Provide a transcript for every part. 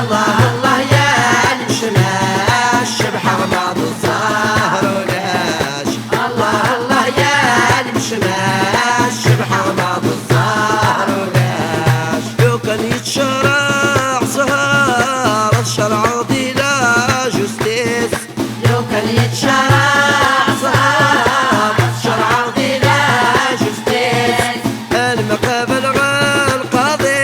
الله الله يا المشماش بحرمض الزهر ولاش. الله الله يا المشماش بحرمض الزهر ولاش. لو كان يتشرع زهر الشرع ضيلا جوستيس. لو كان يتشرع زهر الشرع ضيلا جوستيس. المقابل القاضي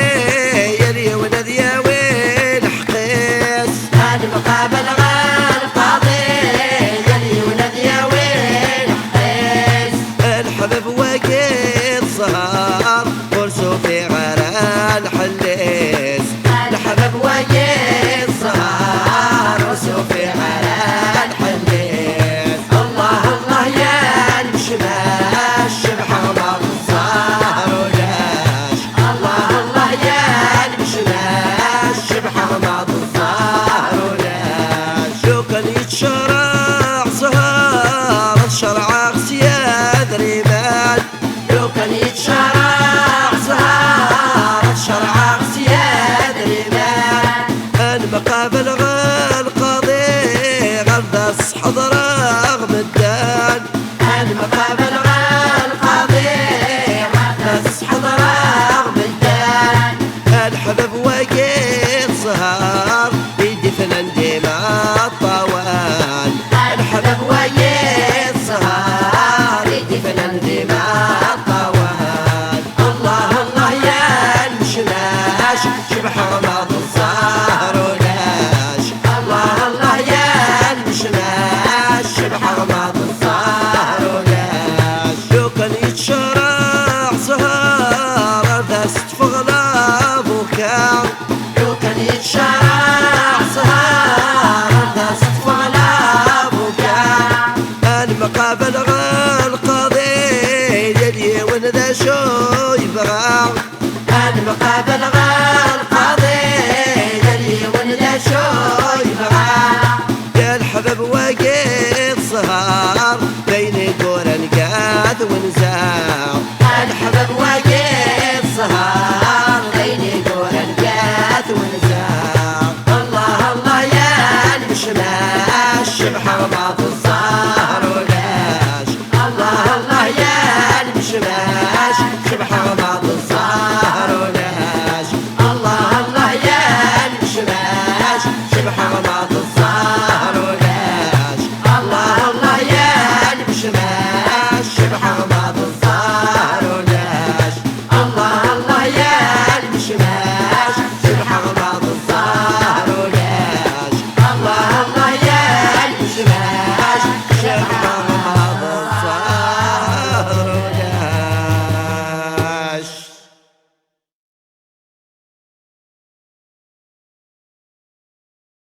يلي ولد يا ويل حقيس. المقابل القاضي يلي ولد يا ويل حقيس. الحبب وقيت صهار ورسو في غران حليس. الحبب وقيت صهار ورسو في غران حليس. الله الله يا المشماش بحرمض الزهر ولاش. الله الله يا المشماش بحرمض الزهر ولاش. لو كان يتشرع زهر الشرع سياد رمال. لو كان يتشرع زهر الشرع سياد رمال. المقابل القاضي غلس حضره مدان. المقابل القاضي غلس حضره مدان. الحبب وقيت صهار يدي فنان ديما الطوال. الحبب وقيت صهار يدي فنان ديما الطوال. الله الله يا المشماش بحرمض الزهر ولاش. الله الله يا المشماش بحرمض الزهر ولاش. لو كان يتشرع زهر دست فغلا بوكا. لو كان يتشرع زهر دست فغلا بوكا. المقابل القاضي يلي وندا شو يبغى. المقابل القاضي يلي ولد شو يبغى. يا الحبب وقيت صهار بين قرن قاذ ونزاع. الحبب وقيت صهار بين قرن قاذ ونزاع. الله الله يا المشماش بحرمض